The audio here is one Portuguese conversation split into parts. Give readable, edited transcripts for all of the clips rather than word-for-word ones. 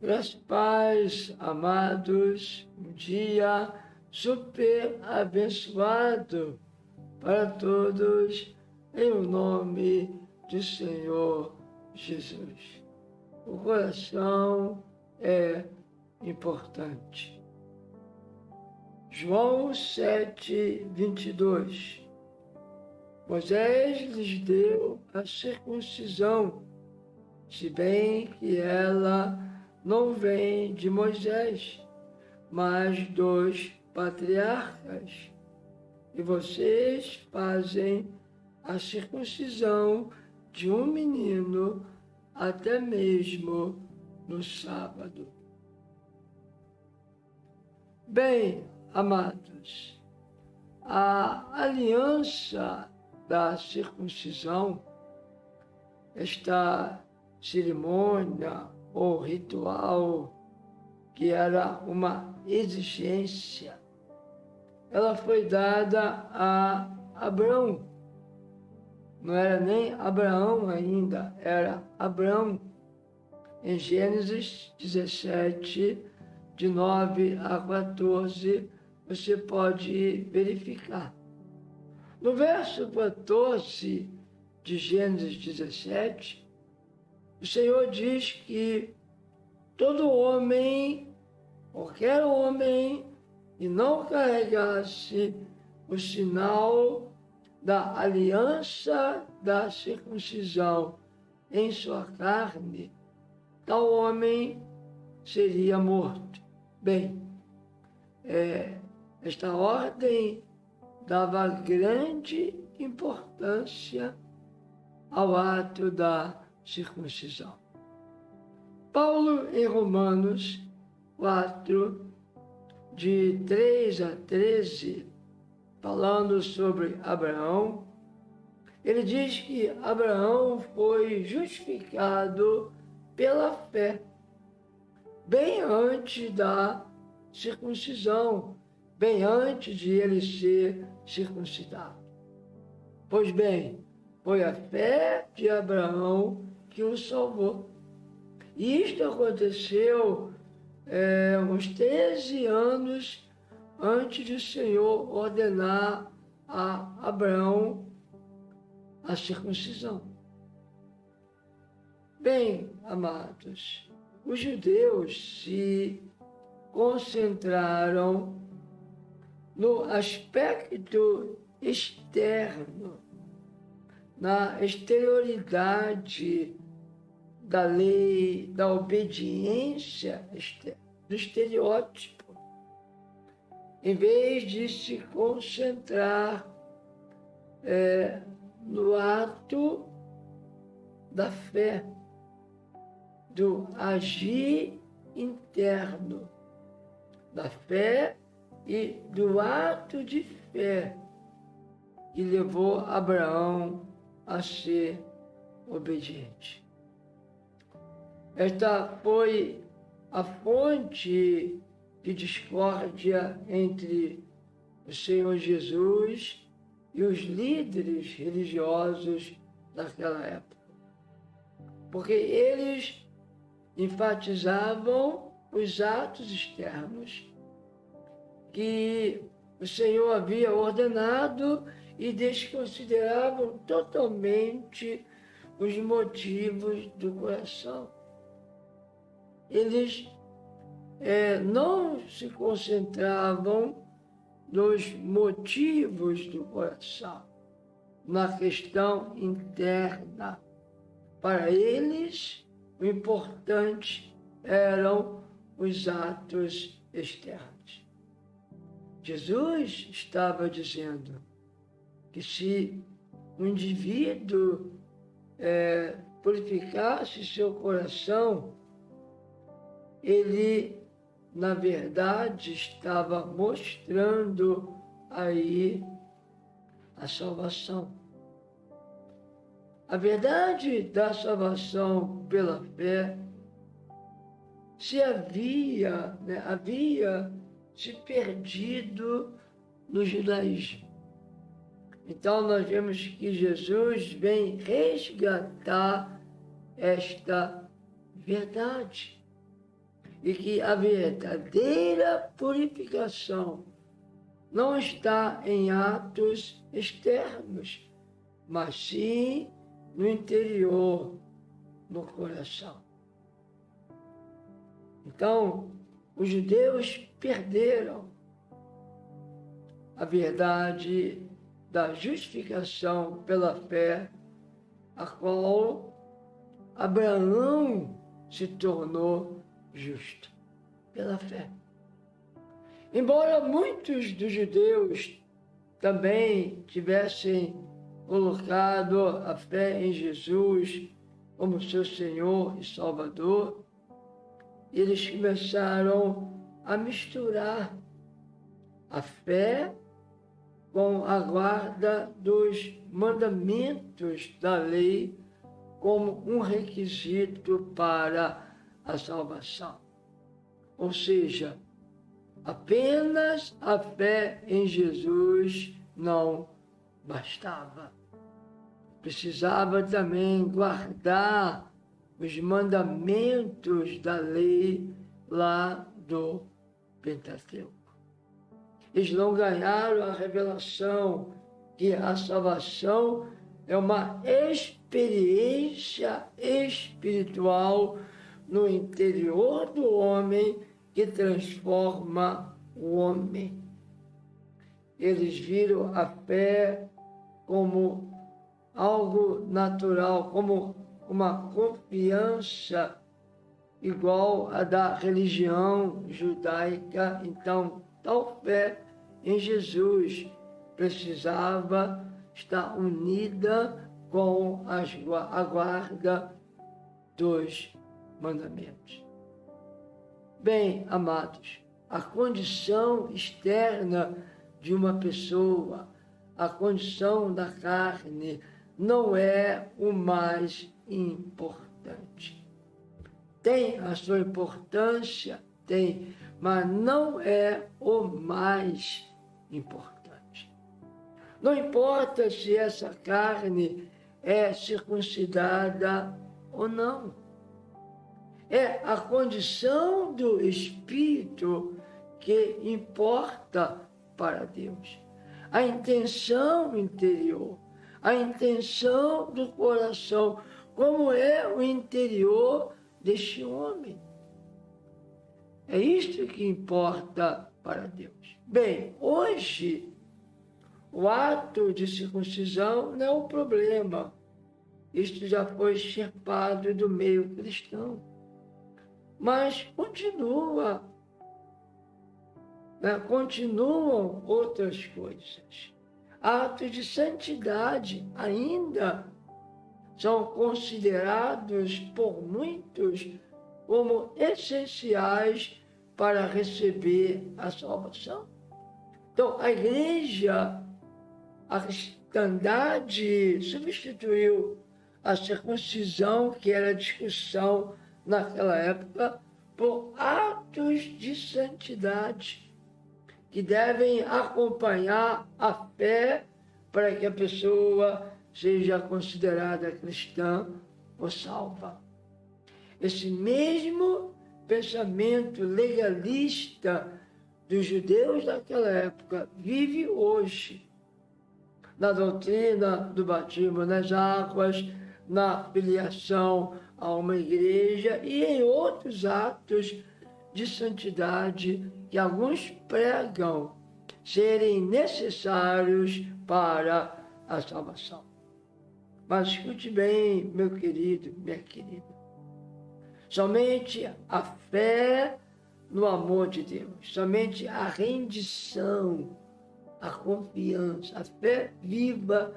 Graças paz, amados, um dia super abençoado para todos, em o nome do Senhor Jesus. O coração é importante. João 7:22. Moisés lhes deu a circuncisão, se bem que ela não vem de Moisés, mas dos patriarcas. E vocês fazem a circuncisão de um menino até mesmo no sábado. Bem, amados, a aliança da circuncisão, esta cerimônia ou ritual que era uma exigência, ela foi dada a Abraão. Não era nem Abraão ainda, era Abraão. Em Gênesis 17, de 9 a 14, você pode verificar. No verso 14 de Gênesis 17, o Senhor diz que todo homem, qualquer homem, que não carregasse o sinal da aliança da circuncisão em sua carne, tal homem seria morto. Bem, esta ordem dava grande importância ao ato da circuncisão. Paulo, em Romanos 4, de 3 a 13, falando sobre Abraão, ele diz que Abraão foi justificado pela fé, bem antes da circuncisão, bem antes de ele ser circuncidado. Pois bem, foi a fé de Abraão que o salvou. E isto aconteceu uns 13 anos antes de o Senhor ordenar a Abraão a circuncisão. Bem, amados, os judeus se concentraram no aspecto externo, na exterioridade da lei, da obediência externa, do estereótipo, em vez de se concentrar no ato da fé, do agir interno, da fé e do ato de fé que levou Abraão a ser obediente. Esta foi a fonte de discórdia entre o Senhor Jesus e os líderes religiosos daquela época. Porque eles enfatizavam os atos externos que o Senhor havia ordenado e desconsideravam totalmente os motivos do coração. Eles não se concentravam nos motivos do coração, na questão interna. Para eles, o importante eram os atos externos. Jesus estava dizendo que se um indivíduo purificasse seu coração, ele, na verdade, estava mostrando aí a salvação. A verdade da salvação pela fé havia se perdido no judaísmo. Então nós vemos que Jesus vem resgatar esta verdade. e que a verdadeira purificação não está em atos externos, mas sim no interior, no coração. Então, os judeus perderam a verdade da justificação pela fé, a qual Abraão se tornou justo pela fé. Embora muitos dos judeus também tivessem colocado a fé em Jesus como seu Senhor e Salvador, eles começaram a misturar a fé com a guarda dos mandamentos da lei como um requisito para a salvação. Ou seja, apenas a fé em Jesus não bastava. Precisava também guardar os mandamentos da lei lá do Pentateuco. Eles não ganharam a revelação que a salvação é uma experiência espiritual no interior do homem que transforma o homem. Eles viram a fé como algo natural, como uma confiança igual à da religião judaica. Então, tal fé em Jesus precisava estar unida com a guarda dos mandamentos. Bem, amados, a condição externa de uma pessoa, a condição da carne, não é o mais importante. Tem a sua importância, tem, mas não é o mais importante. Não importa se essa carne é circuncidada ou não. É a condição do espírito que importa para Deus. A intenção interior, a intenção do coração, como é o interior deste homem. É isto que importa para Deus. Bem, hoje, o ato de circuncisão não é um problema. Isto já foi extirpado do meio cristão. Mas continuam outras coisas. Atos de santidade ainda são considerados por muitos como essenciais para receber a salvação. Então, a igreja, a cristandade, substituiu a circuncisão, que era discussão naquela época, por atos de santidade que devem acompanhar a fé para que a pessoa seja considerada cristã ou salva. Esse mesmo pensamento legalista dos judeus daquela época vive hoje na doutrina do batismo nas águas, na filiação a uma igreja e em outros atos de santidade que alguns pregam serem necessários para a salvação. Mas escute bem, meu querido, minha querida. Somente a fé no amor de Deus, somente a rendição, a confiança, a fé viva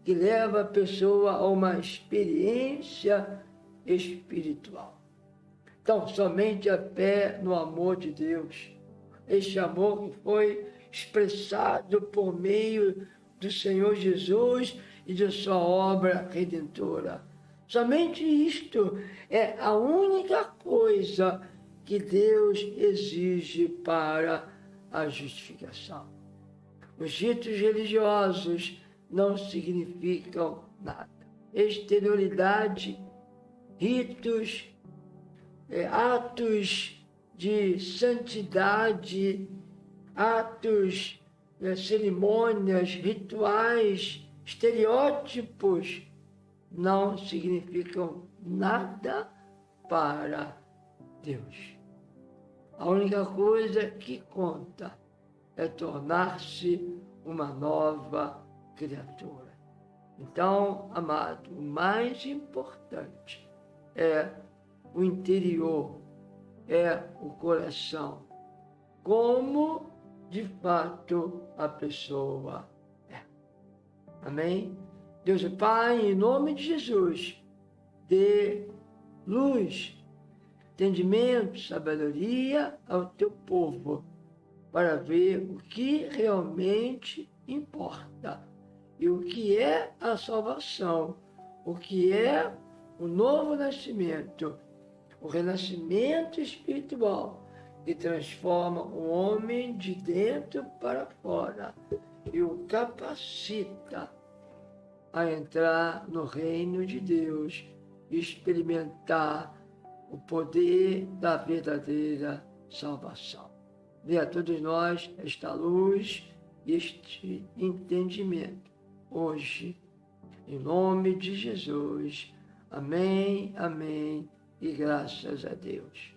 que leva a pessoa a uma experiência espiritual. Então, somente a fé no amor de Deus, este amor que foi expressado por meio do Senhor Jesus e de sua obra redentora. Somente isto é a única coisa que Deus exige para a justificação. Os ritos religiosos não significam nada. Exterioridade, ritos, atos de santidade, atos, cerimônias, rituais, estereótipos, não significam nada para Deus. A única coisa que conta é tornar-se uma nova criatura. Então, amado, o mais importante é o interior, é o coração. Como, de fato, a pessoa é. Amém? Deus e Pai, em nome de Jesus, dê luz, entendimento, sabedoria ao teu povo, para ver o que realmente importa e o que é a salvação, o que é o novo nascimento, o renascimento espiritual que transforma o homem de dentro para fora e o capacita a entrar no reino de Deus e experimentar o poder da verdadeira salvação. Dê a todos nós esta luz e este entendimento hoje, em nome de Jesus. Amém, amém e graças a Deus.